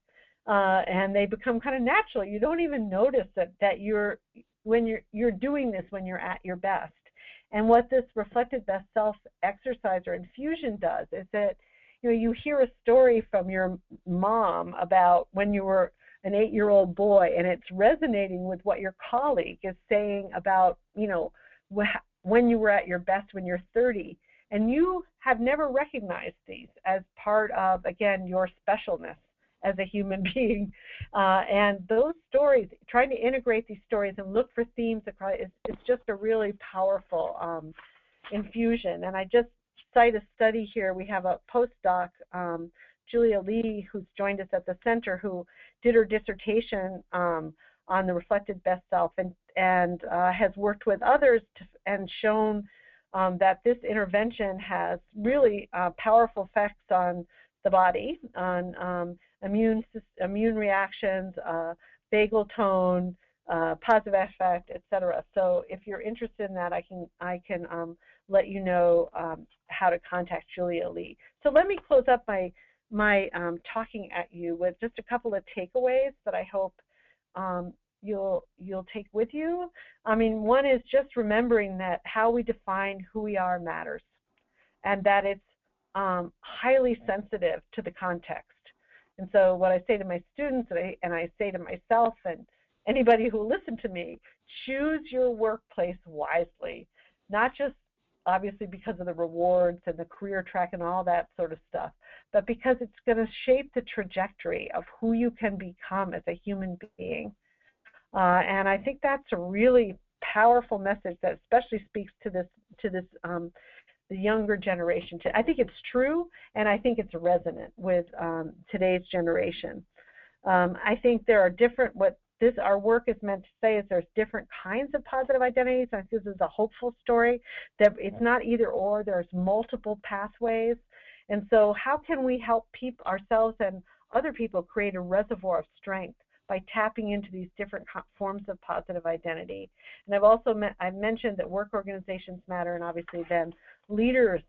and they become kind of natural. You don't even notice that when you're doing this when you're at your best. And what this reflected best self exercise or infusion does is that you hear a story from your mom about when you were an 8-year-old boy, and it's resonating with what your colleague is saying about when you were at your best when you're 30, and you have never recognized these as part of, again, your specialness as a human being. And those stories, trying to integrate these stories and look for themes across, it's just a really powerful infusion. And I just cite a study here. We have a postdoc, Julia Lee, who's joined us at the center, who did her dissertation on the reflected best self, and has worked with others and shown that this intervention has really powerful effects on the body, on immune reactions, vagal tone, positive affect, etc. So if you're interested in that, I can let you know how to contact Julia Lee. So let me close up my talking at you with just a couple of takeaways that I hope you'll take with you. I mean, one is just remembering that how we define who we are matters, and that it's highly sensitive to the context. And so what I say to my students, and I say to myself and anybody who listens to me, choose your workplace wisely, not just obviously because of the rewards and the career track and all that sort of stuff, but because it's going to shape the trajectory of who you can become as a human being. And I think that's a really powerful message that especially speaks to this the younger generation. I think it's true, and I think it's resonant with today's generation. I think there are different, our work is meant to say is there's different kinds of positive identities. I think this is a hopeful story, that it's not either or, there's multiple pathways. And so how can we help ourselves and other people create a reservoir of strength by tapping into these different forms of positive identity? And I've mentioned that work organizations matter, and obviously then leaders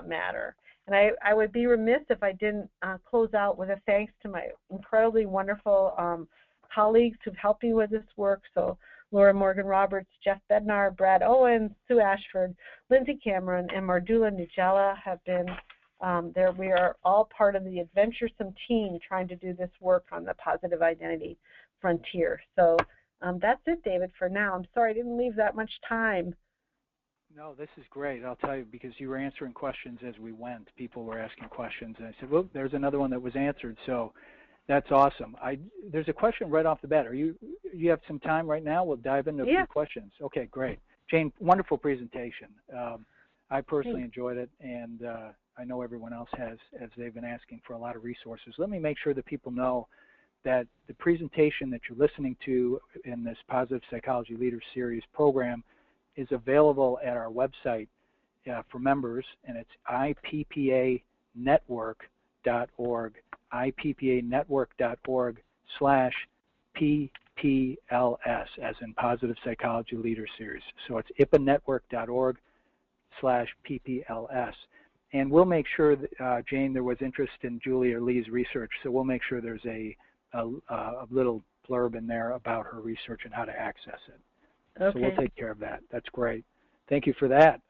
matter. And I would be remiss if I didn't close out with a thanks to my incredibly wonderful colleagues who've helped me with this work. So Laura Morgan Roberts, Jeff Bednar, Brad Owens, Sue Ashford, Lindsay Cameron, and Mardula Nugella have been there. We are all part of the adventuresome team trying to do this work on the positive identity frontier. So that's it, David, for now. I'm sorry I didn't leave that much time. No, this is great. I'll tell you, because you were answering questions as we went. People were asking questions, and I said, well, there's another one that was answered. So that's awesome. There's a question right off the bat. You have some time right now? We'll dive into a few questions. Okay, great. Jane, wonderful presentation. I personally enjoyed it, and I know everyone else has, as they've been asking for a lot of resources. Let me make sure that people know that the presentation that you're listening to in this Positive Psychology Leaders Series program is available at our website for members, and it's ippanetwork.org, ippanetwork.org/PPLS, as in Positive Psychology Leaders Series. So it's ippanetwork.org/PPLS. And we'll make sure that, Jane, there was interest in Julia Lee's research, so we'll make sure there's a little blurb in there about her research and how to access it. Okay. So we'll take care of that. That's great. Thank you for that.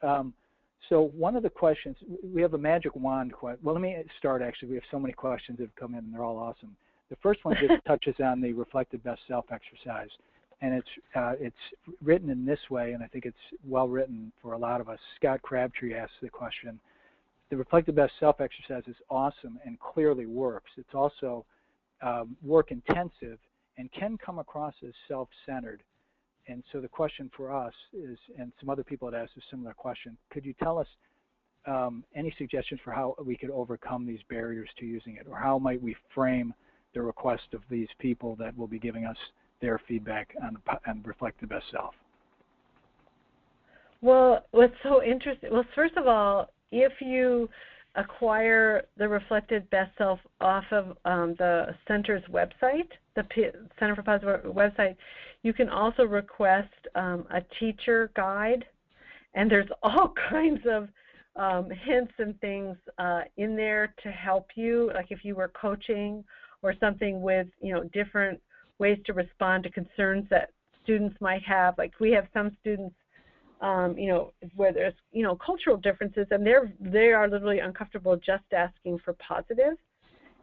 So one of the questions, we have a magic wand question. Well, let me start, actually. We have so many questions that have come in, and they're all awesome. The first one just touches on the reflective best self exercise. And it's written in this way, and I think it's well written for a lot of us. Scott Crabtree asks the question, the reflective best self exercise is awesome and clearly works. It's also work intensive and can come across as self-centered. And so the question for us is, and some other people had asked a similar question, could you tell us any suggestions for how we could overcome these barriers to using it, or how might we frame the request of these people that will be giving us their feedback on Reflect the Best Self? Well, what's so interesting, well, first of all, if you acquire the Reflected Best Self off of the center's website, the Center for Positive website, you can also request a teacher guide, and there's all kinds of hints and things in there to help you, like if you were coaching or something with, different ways to respond to concerns that students might have. Like we have some students where there's, cultural differences, and they are literally uncomfortable just asking for positive.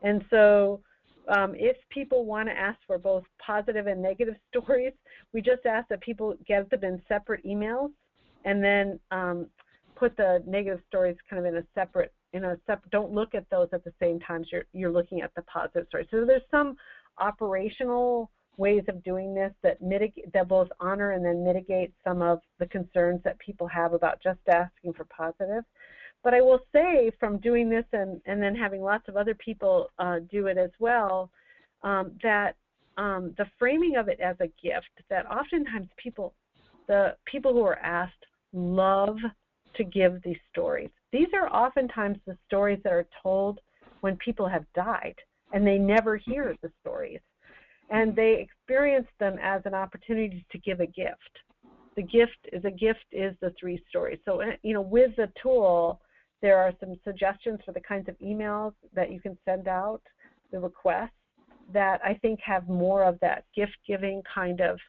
And so if people want to ask for both positive and negative stories, we just ask that people get them in separate emails, and then put the negative stories kind of in a separate, don't look at those at the same time you're looking at the positive stories. So there's some operational ways of doing this that both honor and then mitigate some of the concerns that people have about just asking for positive. But I will say, from doing this and then having lots of other people do it as well, that the framing of it as a gift, that oftentimes the people who are asked love to give these stories. These are oftentimes the stories that are told when people have died, and they never hear the stories. And they experience them as an opportunity to give a gift. The gift is the 3 stories. So, with the tool, there are some suggestions for the kinds of emails that you can send out, the requests that I think have more of that gift-giving kind of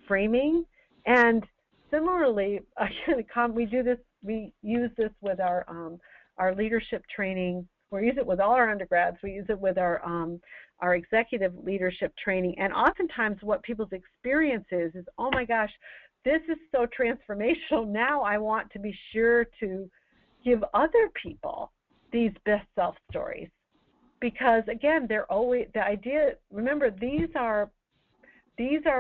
framing. And similarly, we use this with our leadership training. We use it with all our undergrads. We use it with our executive leadership training. And oftentimes what people's experience is, oh my gosh, this is so transformational. Now I want to be sure to give other people these best self stories. Because again, they're always, the idea, remember, these are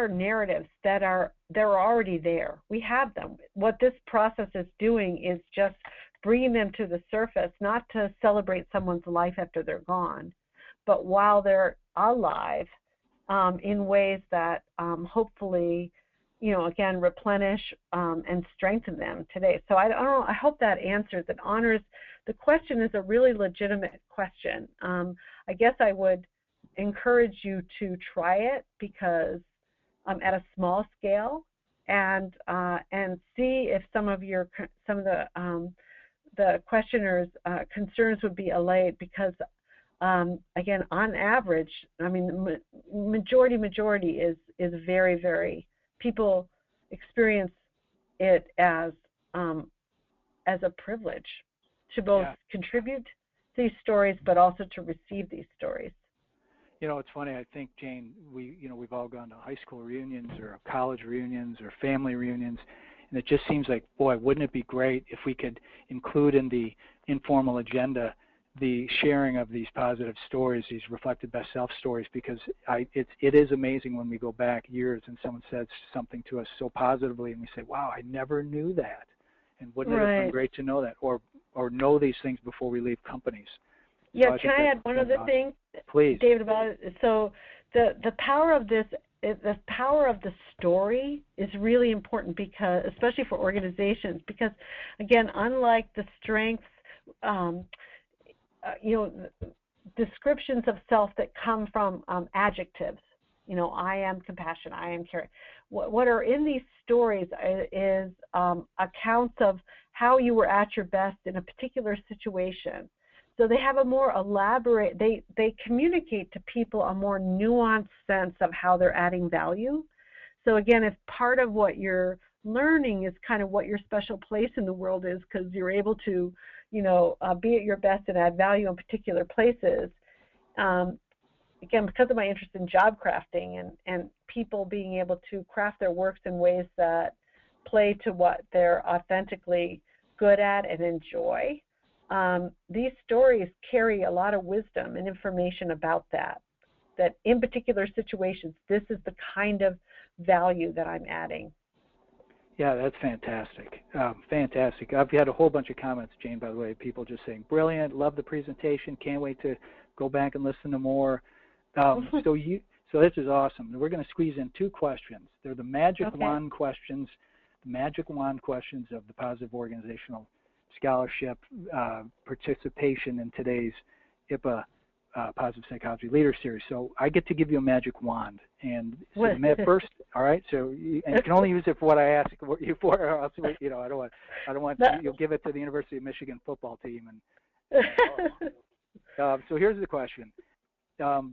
narratives they're already there. We have them. What this process is doing is just bringing them to the surface, not to celebrate someone's life after they're gone, but while they're alive, in ways that hopefully, again, replenish and strengthen them today. So I hope that answers, that honors. The question is a really legitimate question. I guess I would encourage you to try it, because at a small scale, and see if some of the questioner's concerns would be allayed, because again, on average, I mean, majority is very, very, people experience it as a privilege to both contribute these stories, but also to receive these stories. It's funny. I think, Jane, we've all gone to high school reunions or college reunions or family reunions, and it just seems like, boy, wouldn't it be great if we could include in the informal agenda the sharing of these positive stories, these reflected best self stories, because it is amazing when we go back years and someone says something to us so positively, and we say, wow, I never knew that, and wouldn't it have been great to know that, or know these things before we leave companies. Yeah, can I add one other thing, please, David, about it? So the power of this, the power of the story is really important, because, especially for organizations, because again, unlike the strengths, descriptions of self that come from adjectives, I am compassion, I am caring. What are in these stories is accounts of how you were at your best in a particular situation. So they have a more elaborate, they communicate to people a more nuanced sense of how they're adding value. So again, if part of what you're learning is kind of what your special place in the world is, because you're able to, be at your best and add value in particular places. Again, because of my interest in job crafting and people being able to craft their works in ways that play to what they're authentically good at and enjoy, these stories carry a lot of wisdom and information about that in particular situations, this is the kind of value that I'm adding. Yeah, that's fantastic. Fantastic. I've had a whole bunch of comments, Jane, by the way, people just saying, brilliant, love the presentation, can't wait to go back and listen to more. So this is awesome. We're going to squeeze in 2 questions. They're the magic wand questions, of the Positive Organizational Scholarship participation in today's IPA Positive Psychology Leader Series. So I get to give you a magic wand, and submit first. All right. So and you can only use it for what I ask you for. Or else, I don't want you'll give it to the University of Michigan football team. And so here's the question.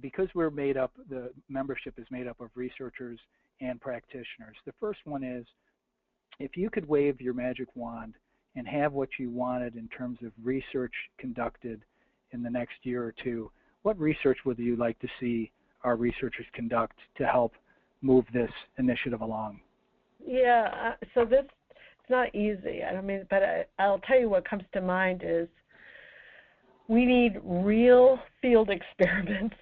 Because the membership is made up of researchers and practitioners. The first one is, if you could wave your magic wand and have what you wanted in terms of research conducted in the next year or 2, what research would you like to see our researchers conduct to help move this initiative along? Yeah, so it's not easy. But I'll tell you what comes to mind is we need real field experiments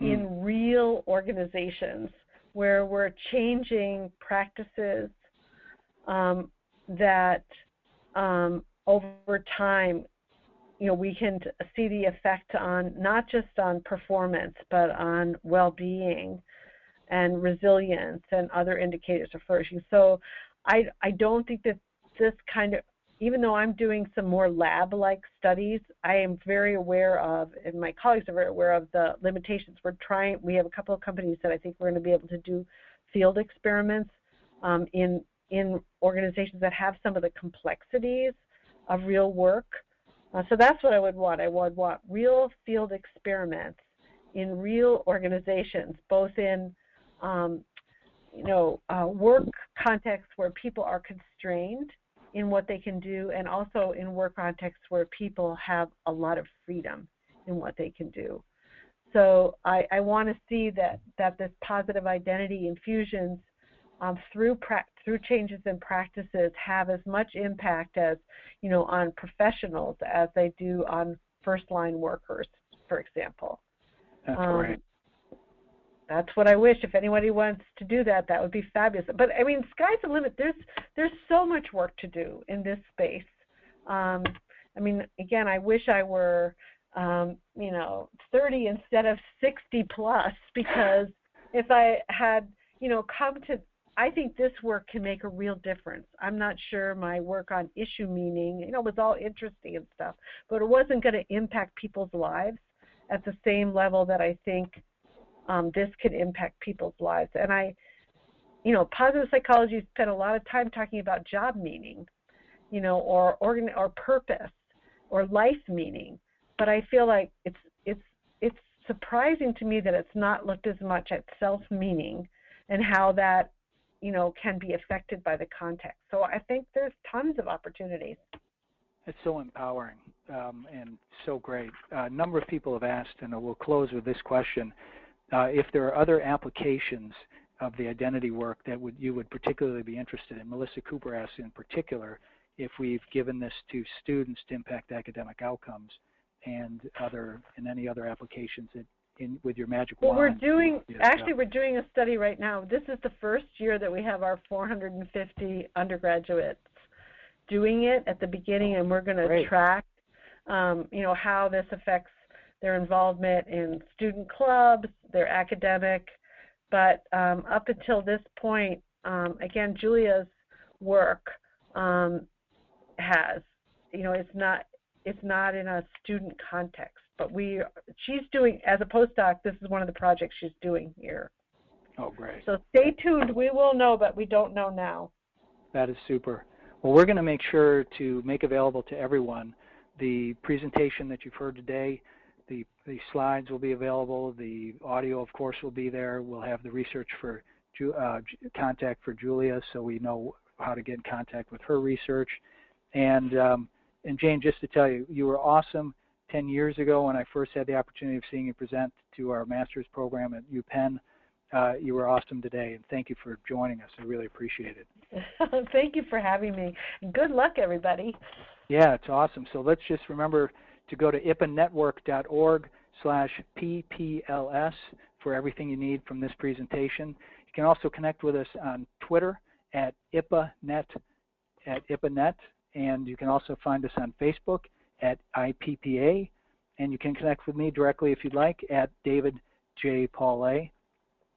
in real organizations where we're changing practices that over time, we can see the effect on not just on performance, but on well-being and resilience and other indicators of flourishing. So I don't think that this kind of even though I'm doing some more lab-like studies, I am very aware of, and my colleagues are very aware of, the limitations. We have a couple of companies that I think we're going to be able to do field experiments in organizations that have some of the complexities of real work. So that's what I would want. I would want real field experiments in real organizations, both in work contexts where people are constrained in what they can do, and also in work contexts where people have a lot of freedom in what they can do. So I want to see that this positive identity infusions through changes in practices have as much impact as, on professionals as they do on first-line workers, for example. That's great. That's what I wish. If anybody wants to do that, that would be fabulous. But I mean, sky's the limit. There's so much work to do in this space. I mean, again, I wish I were 30 instead of 60 plus, because if I had I think this work can make a real difference. I'm not sure my work on issue meaning, was all interesting and stuff, but it wasn't going to impact people's lives at the same level that I think this could impact people's lives. And positive psychology spent a lot of time talking about job meaning, or purpose, or life meaning. But I feel like it's surprising to me that it's not looked as much at self-meaning and how that, can be affected by the context. So I think there's tons of opportunities. It's so empowering and so great. A number of people have asked, and we'll close with this question, if there are other applications of the identity work that you would particularly be interested in. Melissa Cooper asks in particular if we've given this to students to impact academic outcomes, and any other applications with your magic wand. Well, we're doing a study right now. This is the first year that we have our 450 undergraduates doing it at the beginning, and we're going to track, how this affects their involvement in student clubs, their academic. But up until this point, again, Julia's work has, it's not in a student context, but she's doing, as a postdoc, this is one of the projects she's doing here. Oh, great. So stay tuned. We will know, but we don't know now. That is super. Well, we're going to make sure to make available to everyone the presentation that you've heard today. The slides will be available. The audio, of course, will be there. We'll have the research for contact for Julia, so we know how to get in contact with her research. And Jane, just to tell you, you were awesome 10 years ago when I first had the opportunity of seeing you present to our master's program at UPenn. You were awesome today, and thank you for joining us. I really appreciate it. Thank you for having me. Good luck, everybody. Yeah, it's awesome. So let's just remember to go to IPAnetwork.org/PPLS for everything you need from this presentation. You can also connect with us on Twitter at IPANet, and you can also find us on Facebook at IPPA, and you can connect with me directly if you'd like at David J. Paulay.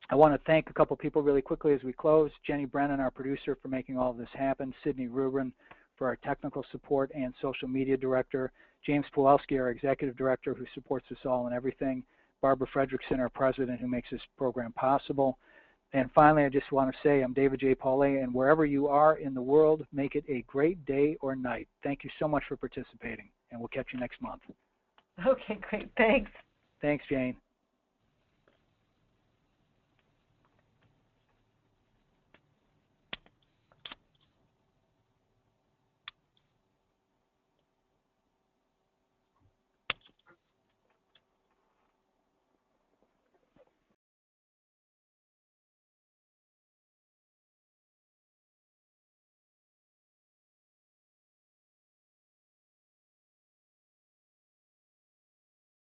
I want to thank a couple people really quickly as we close. Jenny Brennan, our producer, for making all of this happen. Sydney Rubin for our technical support and social media director. James Pawelski, our executive director, who supports us all in everything. Barbara Fredrickson, our president, who makes this program possible. And finally, I just want to say I'm David J. Paulay, and wherever you are in the world, make it a great day or night. Thank you so much for participating, and we'll catch you next month. Okay, great. Thanks. Thanks, Jane.